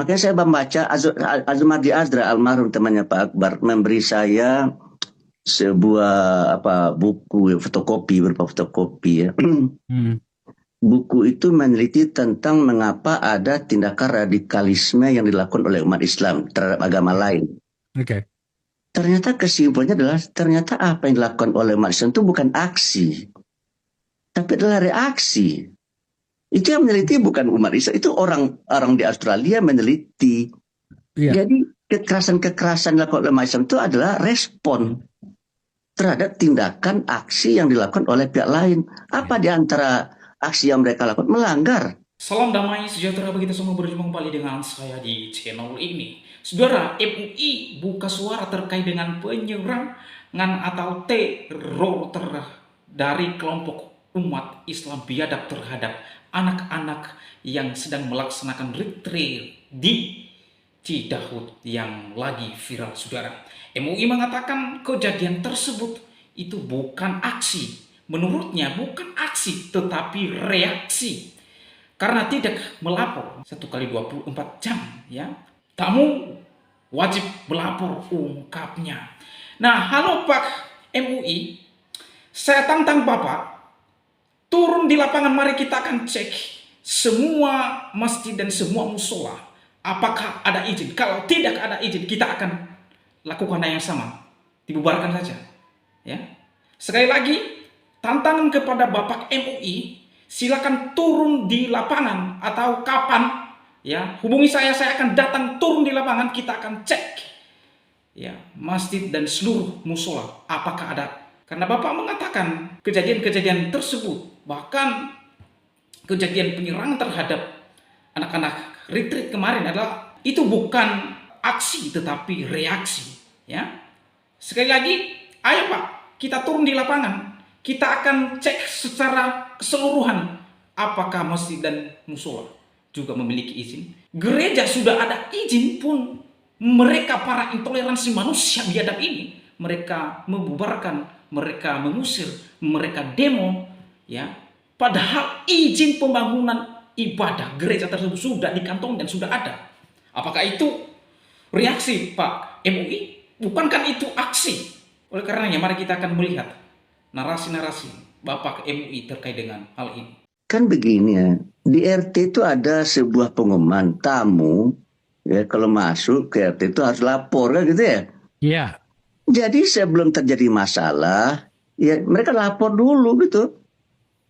Makanya saya membaca Azumardi Azra almarhum temannya Pak Akbar memberi saya sebuah buku fotokopi berupa fotokopi ya. Hmm. Buku itu meneliti tentang mengapa ada tindakan radikalisme yang dilakukan oleh umat Islam terhadap agama lain. Oke. Ternyata kesimpulannya adalah ternyata apa yang dilakukan oleh umat Islam itu bukan aksi, tapi adalah reaksi. Itu yang meneliti bukan umat Islam, itu orang di Australia meneliti. Iya. Jadi kekerasan-kekerasan dilakukan oleh umat Islam itu adalah respon terhadap tindakan aksi yang dilakukan oleh pihak lain. Apa di antara aksi yang mereka lakukan? Melanggar. Salam damai sejahtera bagi kita semua, berjumpa kembali dengan saya di channel ini. Saudara, MUI buka suara terkait dengan penyerangan atau teror dari kelompok umat Islam biadab terhadap anak-anak yang sedang melaksanakan retreat di Cidahut yang lagi viral, saudara. MUI mengatakan kejadian tersebut itu bukan aksi. Menurutnya bukan aksi, tetapi reaksi. Karena tidak melapor 1 kali 24 jam, ya. Tamu wajib melapor, ungkapnya. Nah, halo Pak MUI, saya tantang Bapak turun di lapangan, mari kita akan cek semua masjid dan semua musola. Apakah ada izin? Kalau tidak ada izin, kita akan lakukan yang sama, dibubarkan saja. Ya. Sekali lagi, tantangan kepada Bapak MUI, silakan turun di lapangan atau kapan, ya, hubungi saya akan datang turun di lapangan, kita akan cek, ya, masjid dan seluruh musola apakah ada. Karena Bapak mengatakan kejadian-kejadian tersebut, bahkan kejadian penyerangan terhadap anak-anak retreat kemarin adalah itu bukan aksi tetapi reaksi, ya. Sekali lagi, ayo Pak, kita turun di lapangan. Kita akan cek secara keseluruhan apakah masjid dan musola juga memiliki izin. Gereja sudah ada izin pun mereka para intoleransi manusia biadab ini, mereka membubarkan, mereka mengusir, mereka demo, ya. Padahal izin pembangunan ibadah gereja tersebut sudah dikantong dan sudah ada. Apakah itu reaksi Pak MUI? Bukankah itu aksi? Oleh karenanya mari kita akan melihat narasi-narasi Bapak MUI terkait dengan hal ini. Kan begini ya, di RT itu ada sebuah pengumuman tamu, ya kalau masuk ke RT itu harus lapor kan gitu ya. Iya. Jadi sebelum terjadi masalah, ya mereka lapor dulu gitu.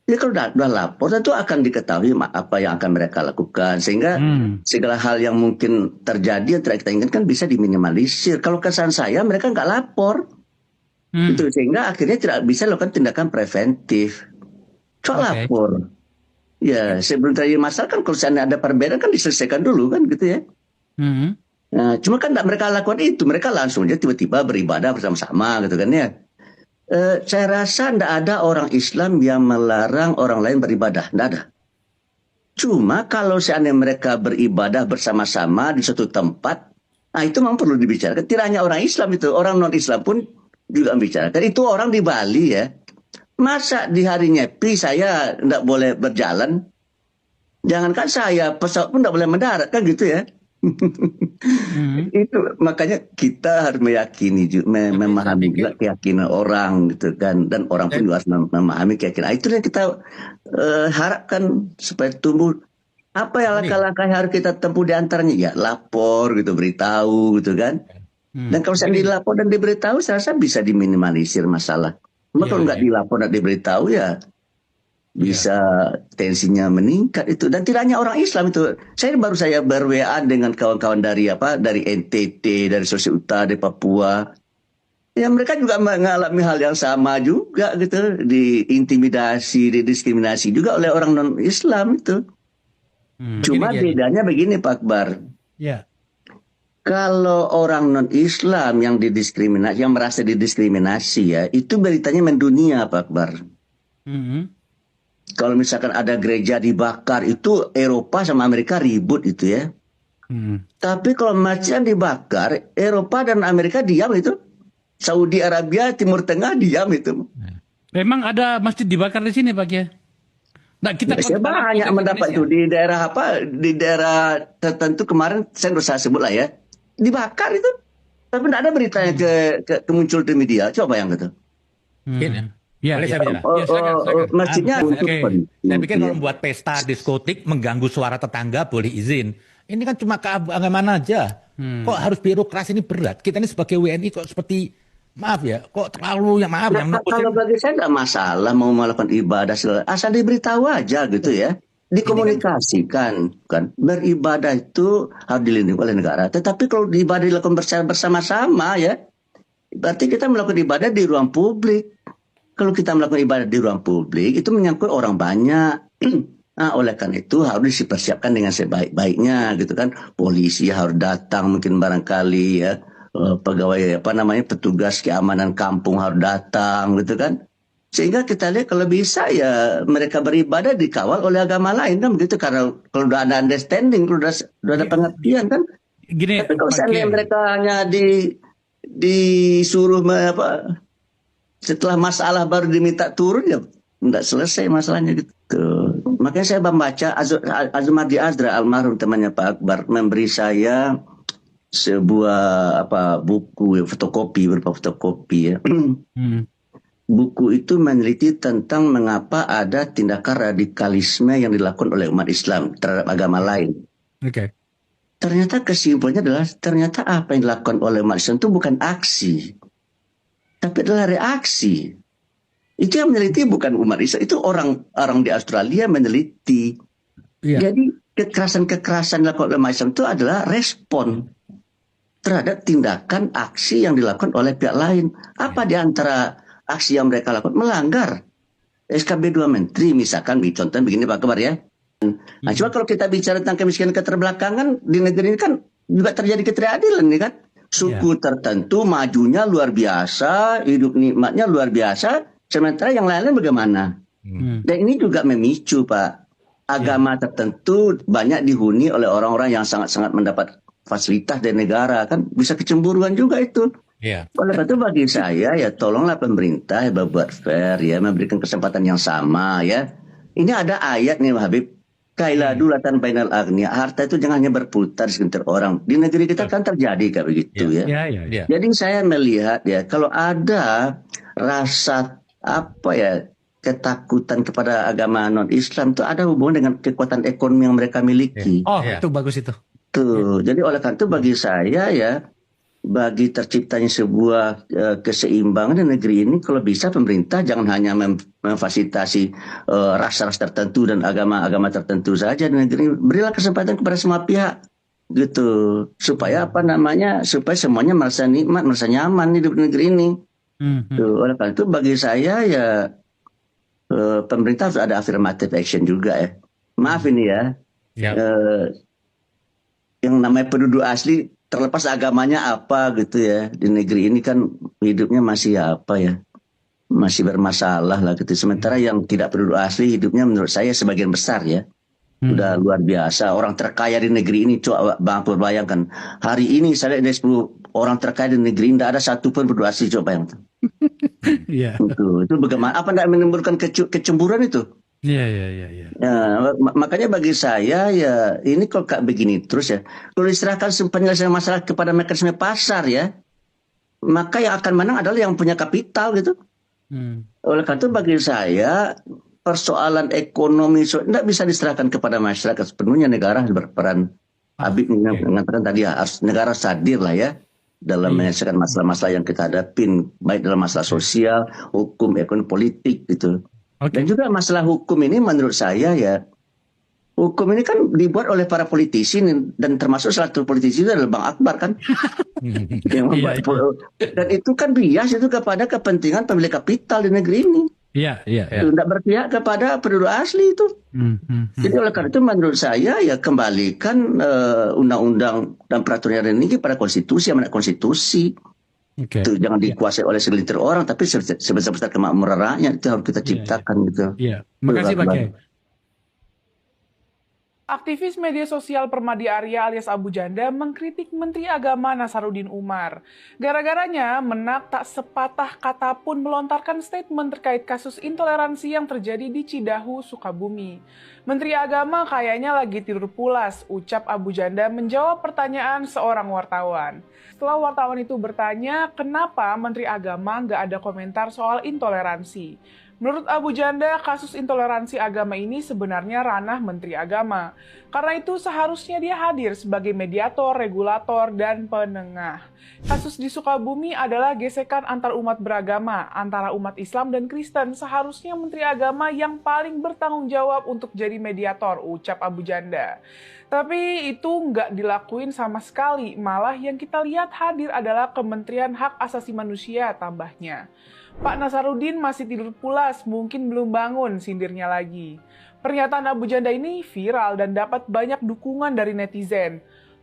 Ya kalau udah lapor tentu akan diketahui apa yang akan mereka lakukan sehingga segala hal yang mungkin terjadi yang tidak kita inginkan bisa diminimalisir. Kalau kesan saya mereka nggak lapor. Itu sehingga akhirnya tidak bisa lakukan tindakan preventif. Coba lapor. Ya, sebelum terjadi masalah kan kalau seandainya ada perbedaan kan diselesaikan dulu kan gitu ya. Nah, cuma kan tidak mereka lakukan itu, mereka langsung aja tiba-tiba beribadah bersama-sama gitu kan ya. Saya rasa tidak ada orang Islam yang melarang orang lain beribadah, tidak ada. Cuma kalau seandainya mereka beribadah bersama-sama di suatu tempat, nah itu memang perlu dibicarakan. Tidak hanya orang Islam itu, orang non-Islam pun juga membicarakan. Itu orang di Bali ya. Masa di hari Nyepi saya tidak boleh berjalan? Jangankan saya, pesawat pun tidak boleh mendarat kan gitu ya. Itu makanya kita harus meyakini, memahami juga keyakinan orang gitu kan, dan orang pun juga harus memahami keyakinan. Itu yang kita harapkan supaya tumbuh. Apa yang langkah-langkah yang harus kita tempuh di antaranya? Ya lapor gitu, beritahu gitu kan. Dan kalau saya dilapor dan diberitahu, saya rasa bisa diminimalisir masalah. Cuma kalau nggak dilapor dan diberitahu ya bisa tensinya meningkat itu. Dan tidak hanya orang Islam itu. Saya ber-WA dengan kawan-kawan dari NTT, dari Sulawesi Utara, dari Papua. Ya mereka juga mengalami hal yang sama juga gitu, diintimidasi, didiskriminasi juga oleh orang non-Islam itu. Cuma bedanya begini Pak Akbar. Ya. Kalau orang non-Islam yang didiskriminasi, yang merasa didiskriminasi ya, itu beritanya mendunia Pak Akbar. Kalau misalkan ada gereja dibakar, itu Eropa sama Amerika ribut itu ya. Tapi kalau masjid dibakar, Eropa dan Amerika diam itu. Saudi Arabia, Timur Tengah diam itu. Memang ada masjid dibakar di sini Pak ya? Nah, kita Ya, saya banyak mendapat itu di daerah di daerah tertentu kemarin saya nggak usah sebut lah ya, dibakar itu, tapi tidak ada beritanya ke muncul di media. Coba yang gitu. Ya, Boleh saya bicara? ya, silakan. Masjidnya untuk Saya pikir kalau membuat pesta diskotik mengganggu suara tetangga boleh izin. Ini kan cuma keagamaan aja. Kok harus birokrasi ini berat? Kita ini sebagai WNI kok seperti maaf ya, kok terlalu yang kalau bagi saya nggak masalah mau melakukan ibadah asal diberitahu aja gitu ya, dikomunikasikan kan. Beribadah itu harus dilindungi oleh negara. Tetapi kalau ibadah dilakukan bersama-sama ya, berarti kita melakukan ibadah di ruang publik. Kalau kita melakukan ibadah di ruang publik itu menyangkut orang banyak. Nah, oleh karena itu harus dipersiapkan dengan sebaik-baiknya gitu kan. Polisi harus datang mungkin barangkali ya. Pegawai petugas keamanan kampung harus datang gitu kan, sehingga kita lihat kalau bisa ya mereka beribadah dikawal oleh agama lain kan begitu, karena kalau udah ada understanding, kalau udah ada pengertian kan. Gini, tapi kalau seandainya mereka hanya disuruh setelah masalah baru diminta turun ya nggak selesai masalahnya gitu. Makanya saya membaca Azumardi Azra almarhum temannya Pak Akbar memberi saya sebuah buku berupa fotokopi ya. Buku itu meneliti tentang mengapa ada tindakan radikalisme yang dilakukan oleh umat Islam terhadap agama lain. Ternyata kesimpulannya adalah ternyata apa yang dilakukan oleh umat Islam itu bukan aksi, tapi adalah reaksi. Itu yang meneliti bukan umat Islam, itu orang di Australia meneliti. Jadi kekerasan-kekerasan dilakukan oleh umat Islam itu adalah respon terhadap tindakan aksi yang dilakukan oleh pihak lain. Apa di antara aksi yang mereka lakukan? Melanggar SKB 2 Menteri, misalkan contohnya begini Pak Akbar ya. Nah, cuma kalau kita bicara tentang kemiskinan keterbelakangan di negeri ini kan juga terjadi ketidakadilan nih kan. Suku tertentu majunya luar biasa, hidup nikmatnya luar biasa, sementara yang lain-lain bagaimana? Dan ini juga memicu Pak. Agama tertentu banyak dihuni oleh orang-orang yang sangat-sangat mendapat fasilitas dari negara, kan bisa kecemburuan juga itu. Oleh karena itu bagi saya ya tolonglah pemerintah ya berbuat fair ya, memberikan kesempatan yang sama ya. Ini ada ayat nih Habib, kailadulatan bainal agniya, harta itu jangan hanya berputar di sekitar orang. Di negeri kita kan terjadi kayak begitu ya. Jadi saya melihat ya kalau ada rasa ketakutan kepada agama non-Islam itu ada hubungan dengan kekuatan ekonomi yang mereka miliki. Itu bagus itu. Jadi oleh karena itu bagi saya ya, bagi terciptanya sebuah keseimbangan di negeri ini, kalau bisa pemerintah jangan hanya memfasilitasi ras-ras tertentu dan agama-agama tertentu saja di negeri ini. Berilah kesempatan kepada semua pihak gitu, supaya supaya semuanya merasa nikmat, merasa nyaman hidup di negeri ini. Oleh karena itu bagi saya ya pemerintah harus ada affirmative action juga ya. Maaf ini ya. Yang namanya penduduk asli terlepas agamanya apa gitu ya, di negeri ini kan hidupnya masih masih bermasalah lah gitu. Sementara yang tidak penduduk asli hidupnya menurut saya sebagian besar ya udah luar biasa. Orang terkaya di negeri ini, coba Bang Pur bayangkan hari ini saya lihat dari 10 orang terkaya di negeri ini tidak ada satupun penduduk asli, coba yang itu bagaimana, apa tidak menimbulkan kecemburuan itu? Makanya bagi saya ya ini kalau kayak begini terus ya, kalau diserahkan penyelesaian masalah kepada mekanisme pasar ya, maka yang akan menang adalah yang punya kapital gitu. Oleh karena itu bagi saya persoalan ekonomi tidak bisa diserahkan kepada masyarakat sepenuhnya, negara harus berperan. Habib mengatakan tadi harus negara hadir lah ya dalam menyelesaikan masalah-masalah yang kita hadapin, baik dalam masalah sosial, hukum, ekonomi, politik gitu. Dan juga masalah hukum ini menurut saya ya, hukum ini kan dibuat oleh para politisi dan termasuk salah satu politisi itu adalah Bang Akbar kan. Yang membuat, dan itu kan bias itu kepada kepentingan pemilik kapital di negeri ini. Tidak berpihak kepada penduduk asli itu. Jadi oleh karena itu menurut saya ya kembalikan undang-undang dan peraturan ini pada konstitusi, amanat konstitusi. Itu jangan dikuasai oleh segelintir orang, tapi sebesar-besar kemakmuran rakyat itu harus kita ciptakan gitu. Makasih Pak Kiai. Aktivis media sosial Permadi Arya alias Abu Janda mengkritik Menteri Agama Nasaruddin Umar. Gara-garanya, Menak tak sepatah kata pun melontarkan statement terkait kasus intoleransi yang terjadi di Cidahu, Sukabumi. Menteri Agama kayaknya lagi tidur pulas, ucap Abu Janda menjawab pertanyaan seorang wartawan. Setelah wartawan itu bertanya, kenapa Menteri Agama nggak ada komentar soal intoleransi? Menurut Abu Janda, kasus intoleransi agama ini sebenarnya ranah Menteri Agama. Karena itu seharusnya dia hadir sebagai mediator, regulator, dan penengah. Kasus di Sukabumi adalah gesekan antar umat beragama, antara umat Islam dan Kristen. Seharusnya Menteri Agama yang paling bertanggung jawab untuk jadi mediator, ucap Abu Janda. Tapi itu nggak dilakuin sama sekali, malah yang kita lihat hadir adalah Kementerian Hak Asasi Manusia, tambahnya. Pak Nasaruddin masih tidur pulas, mungkin belum bangun, sindirnya lagi. Pernyataan Abu Janda ini viral dan dapat banyak dukungan dari netizen.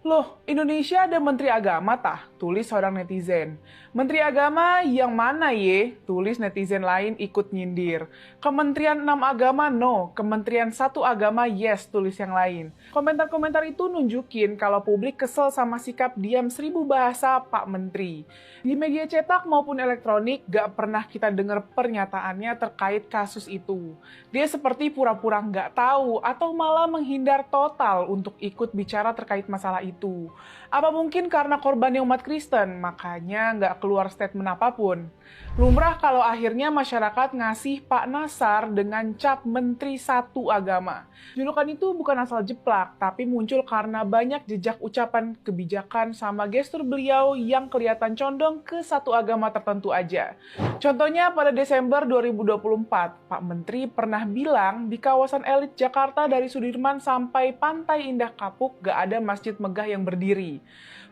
Loh, Indonesia ada Menteri Agama tah? Tulis seorang netizen. Menteri Agama yang mana ye? Tulis netizen lain ikut nyindir. Kementerian 6 Agama no, Kementerian 1 Agama yes, tulis yang lain. Komentar-komentar itu nunjukin kalau publik kesel sama sikap diam 1000 bahasa Pak Menteri. Di media cetak maupun elektronik gak pernah kita dengar pernyataannya terkait kasus itu. Dia seperti pura-pura nggak tahu atau malah menghindar total untuk ikut bicara terkait masalah itu. Apa mungkin karena korbannya umat Kristen, makanya nggak keluar statement apapun. Lumrah kalau akhirnya masyarakat ngasih Pak Nasar dengan cap Menteri Satu Agama. Julukan itu bukan asal jeplak, tapi muncul karena banyak jejak ucapan kebijakan sama gestur beliau yang kelihatan condong ke satu agama tertentu aja. Contohnya pada Desember 2024, Pak Menteri pernah bilang di kawasan elit Jakarta dari Sudirman sampai Pantai Indah Kapuk gak ada masjid megah yang berdiri.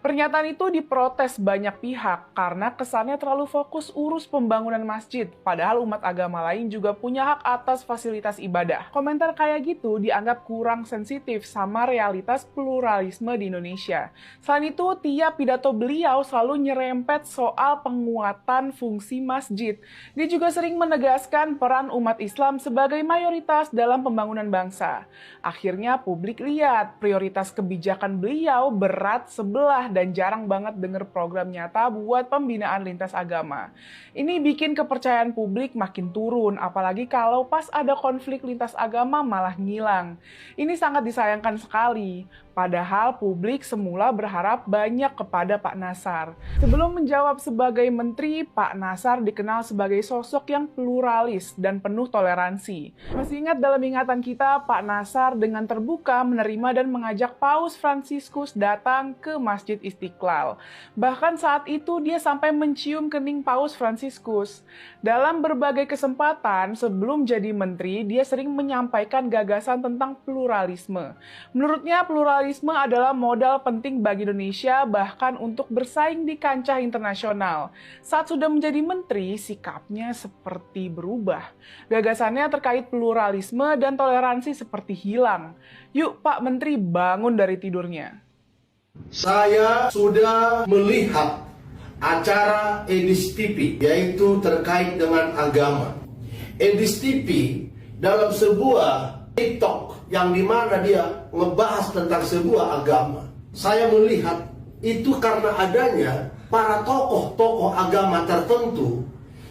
Pernyataan itu diprotes banyak pihak karena kesannya terlalu fokus urus pembangunan masjid, padahal umat agama lain juga punya hak atas fasilitas ibadah. Komentar kayak gitu dianggap kurang sensitif sama realitas pluralisme di Indonesia. Selain itu, tiap pidato beliau selalu nyerempet soal penguatan fungsi masjid. Dia juga sering menegaskan peran umat Islam sebagai mayoritas dalam pembangunan bangsa. Akhirnya publik lihat prioritas kebijakan beliau berat sebelah dan jarang banget dengar program nyata buat pembinaan lintas agama. Ini bikin kepercayaan publik makin turun, apalagi kalau pas ada konflik lintas agama malah ngilang. Ini sangat disayangkan sekali. Padahal publik semula berharap banyak kepada Pak Nasar. Sebelum menjawab sebagai menteri, Pak Nasar dikenal sebagai sosok yang pluralis dan penuh toleransi. Masih ingat dalam ingatan kita, Pak Nasar dengan terbuka menerima dan mengajak Paus Fransiskus datang ke Masjid Istiqlal. Bahkan saat itu dia sampai mencium kening Paus Fransiskus. Dalam berbagai kesempatan sebelum jadi menteri, dia sering menyampaikan gagasan tentang pluralisme. Menurutnya pluralisme adalah modal penting bagi Indonesia bahkan untuk bersaing di kancah internasional. Saat sudah menjadi menteri, sikapnya seperti berubah. Gagasannya terkait pluralisme dan toleransi seperti hilang. Yuk Pak Menteri bangun dari tidurnya. Saya sudah melihat acara Edis TV, yaitu terkait dengan agama. Edis TV dalam sebuah TikTok yang dimana dia ngebahas tentang sebuah agama. Saya melihat itu karena adanya para tokoh-tokoh agama tertentu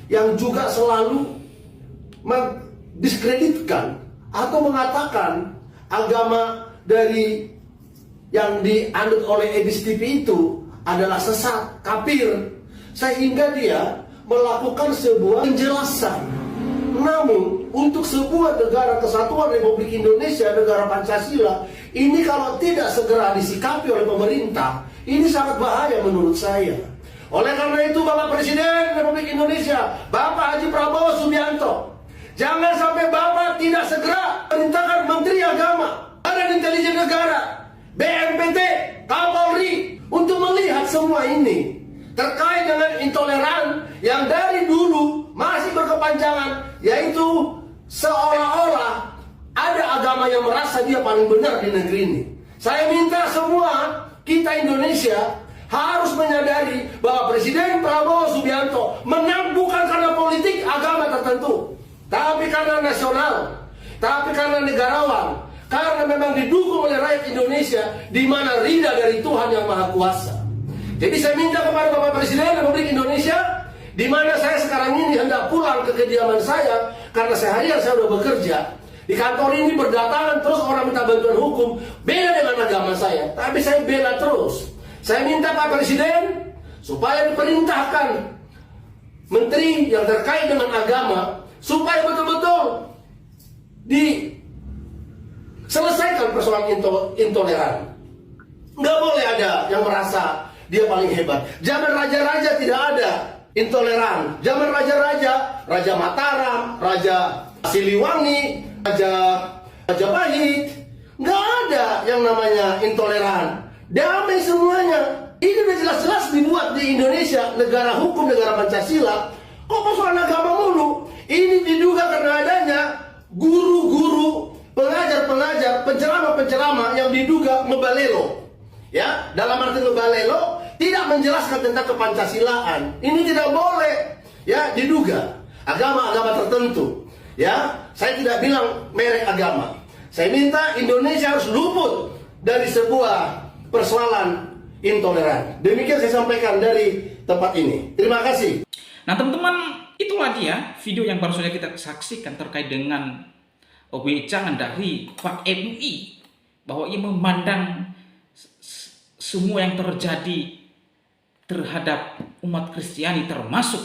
yang juga selalu mendiskreditkan atau mengatakan agama dari yang dianut oleh Edis TV itu adalah sesat, kafir, sehingga dia melakukan sebuah penjelasan. Namun, untuk sebuah negara kesatuan Republik Indonesia, negara Pancasila, ini kalau tidak segera disikapi oleh pemerintah, ini sangat bahaya menurut saya. Oleh karena itu, Bapak Presiden Republik Indonesia, Bapak Haji Prabowo Subianto, jangan sampai Bapak tidak segera perintahkan Menteri Agama, Badan Intelijen Negara, BNPT, Kapolri, untuk melihat semua ini terkait dengan intoleran yang dari dulu masih berkepanjangan, yaitu seolah-olah ada agama yang merasa dia paling benar di negeri ini. Saya minta semua kita Indonesia harus menyadari bahwa Presiden Prabowo Subianto menang bukan karena politik agama tertentu, tapi karena nasional, tapi karena negarawan, karena memang didukung oleh rakyat Indonesia, di mana ridha dari Tuhan yang Maha Kuasa. Jadi saya minta kepada Bapak Presiden Republik Indonesia, di mana saya sekarang ini hendak pulang ke kediaman saya, karena seharian saya sudah bekerja. Di kantor ini berdatangan terus orang minta bantuan hukum, beda dengan agama saya, tapi saya bela terus. Saya minta Pak Presiden supaya diperintahkan menteri yang terkait dengan agama, supaya betul-betul diselesaikan persoalan intoleran. Nggak boleh ada yang merasa dia paling hebat. Zaman raja-raja tidak ada intoleran. Zaman raja-raja, Raja Mataram, Raja Siliwangi, Raja Majapahit, nggak ada yang namanya intoleran. Damai semuanya. Ini udah jelas-jelas dibuat di Indonesia, negara hukum, negara Pancasila. Kok persoalan agama mulu? Ini diduga karena adanya guru-guru, pengajar-pengajar, penceramah-penceramah yang diduga ngebalelo. Ya, dalam arti ngebalelo tidak menjelaskan tentang kepancasilaan. Ini tidak boleh ya diduga agama-agama tertentu. Ya, saya tidak bilang merek agama. Saya minta Indonesia harus luput dari sebuah persoalan intoleran. Demikian saya sampaikan dari tempat ini. Terima kasih. Nah teman-teman, itulah dia video yang baru saja kita saksikan terkait dengan wejangan dari Pak MUI, bahwa ia memandang semua yang terjadi terhadap umat Kristiani termasuk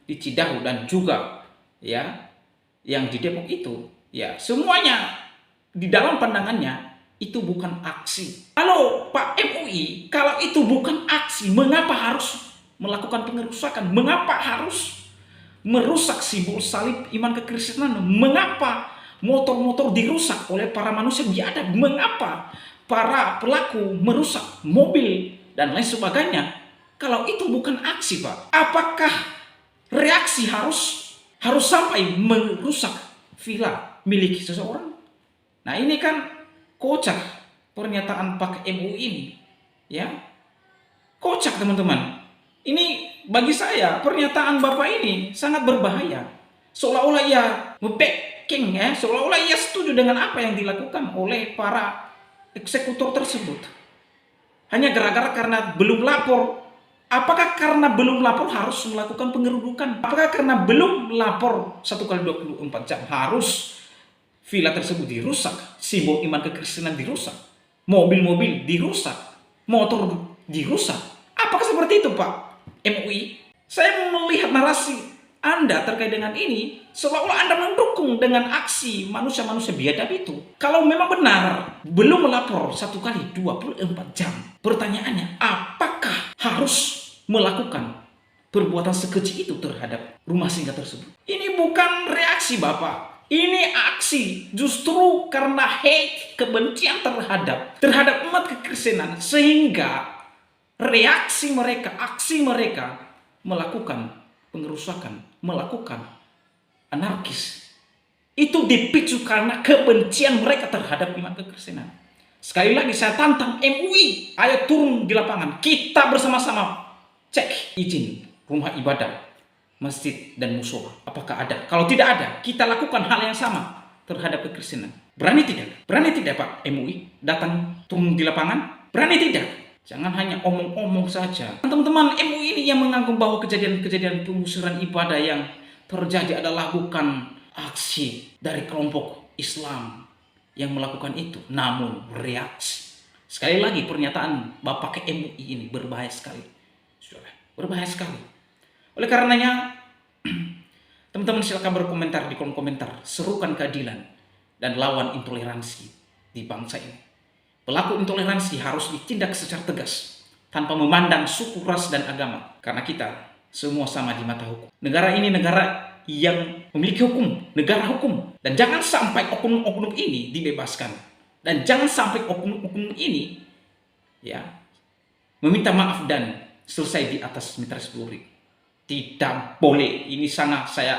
di Cidahu dan juga ya yang di Depok itu, ya semuanya di dalam pandangannya itu bukan aksi. Kalau Pak MUI, kalau itu bukan aksi, mengapa harus melakukan pengerusakan? Mengapa harus merusak simbol salib iman kekristenan? Mengapa motor-motor dirusak oleh para manusia biadab? Mengapa para pelaku merusak mobil dan lain sebagainya? Kalau itu bukan aksi, Pak, apakah reaksi harus sampai merusak villa milik seseorang? Nah ini kan kocak pernyataan Pak MUI ini, ya kocak teman-teman. Ini bagi saya pernyataan Bapak ini sangat berbahaya. Seolah-olah ia nge-backing ya, seolah-olah ia setuju dengan apa yang dilakukan oleh para eksekutor tersebut. Hanya gara-gara karena belum lapor. Apakah karena belum lapor harus melakukan pengerudukan? Apakah karena belum lapor 1x24 jam harus villa tersebut dirusak, simbol iman kekristenan dirusak, mobil-mobil dirusak, motor dirusak? Apakah seperti itu Pak MUI? Saya melihat narasi Anda terkait dengan ini seolah-olah Anda mendukung dengan aksi manusia-manusia biadab itu. Kalau memang benar belum melapor 1x24 jam, pertanyaannya apakah harus melakukan perbuatan sekeji itu terhadap rumah singgah tersebut? Ini bukan reaksi Bapak, ini aksi. Justru karena hate, kebencian terhadap umat kekristenan, sehingga reaksi mereka, aksi mereka melakukan pengerusakan, melakukan anarkis. Itu dipicu karena kebencian mereka terhadap iman kekristenan. Sekali lagi saya tantang MUI, ayo turun di lapangan. Kita bersama-sama cek izin rumah ibadah, masjid dan musola. Apakah ada? Kalau tidak ada, kita lakukan hal yang sama terhadap kekristenan. Berani tidak? Berani tidak Pak MUI datang turun di lapangan? Berani tidak? Jangan hanya omong-omong saja. Teman-teman MUI ini yang menganggap bahwa kejadian-kejadian pengusiran ibadah yang terjadi adalah bukan aksi dari kelompok Islam yang melakukan itu, namun reaksi. Sekali lagi pernyataan Bapak MUI ini berbahaya sekali. Berbahaya sekali. Oleh karenanya, teman-teman silakan berkomentar di kolom komentar, serukan keadilan dan lawan intoleransi di bangsa ini. Pelaku intoleransi harus ditindak secara tegas tanpa memandang suku, ras, dan agama, karena kita semua sama di mata hukum. Negara ini negara yang memiliki hukum, negara hukum, dan jangan sampai oknum-oknum ini dibebaskan, dan jangan sampai oknum-oknum ini ya meminta maaf dan selesai di atas mitra Polri. Tidak boleh. Ini sangat saya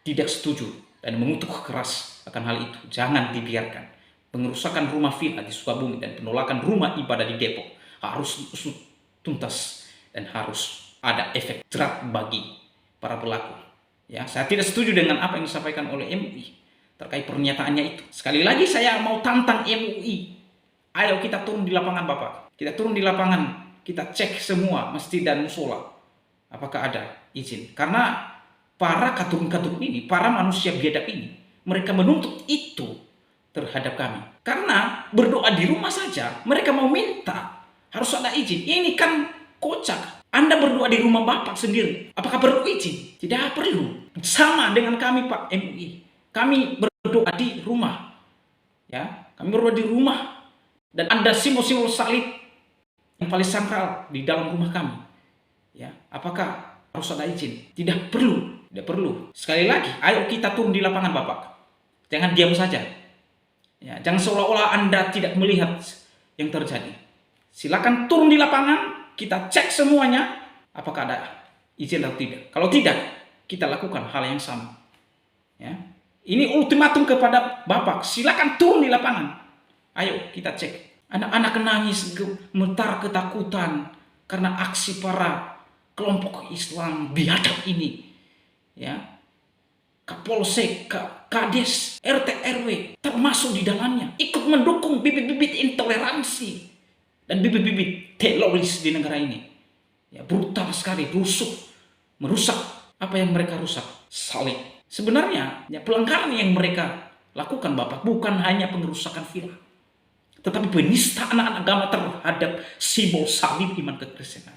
tidak setuju dan mengutuk keras akan hal itu. Jangan dibiarkan. Pengerusakan rumah villa di Sukabumi dan penolakan rumah ibadah di Depok harus diusut tuntas dan harus ada efek jerat bagi para pelaku. Ya, saya tidak setuju dengan apa yang disampaikan oleh MUI, terkait pernyataannya itu. Sekali lagi saya mau tantang MUI. Ayo kita turun di lapangan Bapak. Kita turun di lapangan, kita cek semua masjid dan musola. Apakah ada izin? Karena para kadrun-kadrun ini, para manusia biadab ini, mereka menuntut itu terhadap kami. Karena berdoa di rumah saja, mereka mau minta harus ada izin. Ini kan kocak. Anda berdoa di rumah Bapak sendiri, apakah perlu izin? Tidak perlu. Sama dengan kami Pak MUI. Kami berdoa di rumah. Ya, kami berdoa di rumah. Dan ada simbol-simbol salib yang paling sakral di dalam rumah kami. Ya, apakah harus ada izin? Tidak perlu. Tidak perlu. Sekali lagi, ayo kita turun di lapangan Bapak. Jangan diam saja. Ya, jangan seolah-olah Anda tidak melihat yang terjadi. Silakan turun di lapangan, kita cek semuanya, apakah ada izin atau tidak. Kalau tidak, kita lakukan hal yang sama. Ya. Ini ultimatum kepada Bapak, silakan turun di lapangan. Ayo kita cek. Anak-anak nangis gemetar ketakutan karena aksi para kelompok Islam biadab ini. Ya. Kapolsek, Kades, RT RW termasuk di dalamnya ikut mendukung bibit-bibit intoleransi dan bibit-bibit teroris di negara ini. Ya, brutal sekali, rusuh, merusak apa yang mereka rusak, salib. Sebenarnya ya, pelanggaran yang mereka lakukan Bapak bukan hanya pengerusakan villa, tetapi penistaan agama terhadap simbol salib iman kekristenan.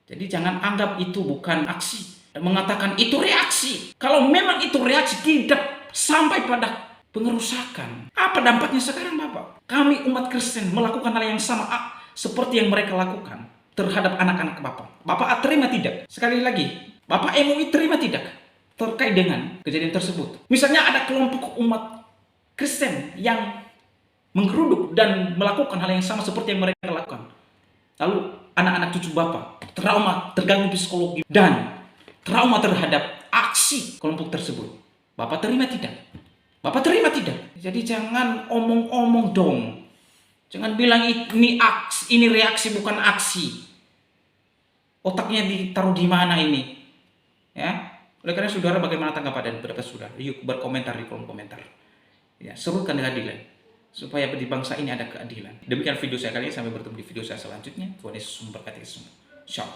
Jadi jangan anggap itu bukan aksi dan mengatakan itu reaksi. Kalau memang itu reaksi tidak sampai pada pengerusakan, apa dampaknya sekarang Bapak? Kami umat Kristen melakukan hal yang sama seperti yang mereka lakukan terhadap anak-anak Bapak. Bapak terima tidak? Sekali lagi, Bapak MUI terima tidak terkait dengan kejadian tersebut? Misalnya ada kelompok umat Kristen yang menggeruduk dan melakukan hal yang sama seperti yang mereka lakukan. Lalu anak-anak cucu Bapak trauma, terganggu psikologi dan trauma terhadap aksi kelompok tersebut. Bapak terima tidak? Bapak terima tidak? Jadi jangan omong-omong dong. Jangan bilang ini aksi, ini reaksi bukan aksi. Otaknya ditaruh di mana ini? Ya. Oleh karena saudara, bagaimana tanggapan dan pendapat saudara? Yuk berkomentar di kolom komentar. Ya, serukan keadilan supaya di bangsa ini ada keadilan. Demikian video saya kali ini, sampai bertemu di video saya selanjutnya. Tuhan Yesus memberkati semua. Shalom.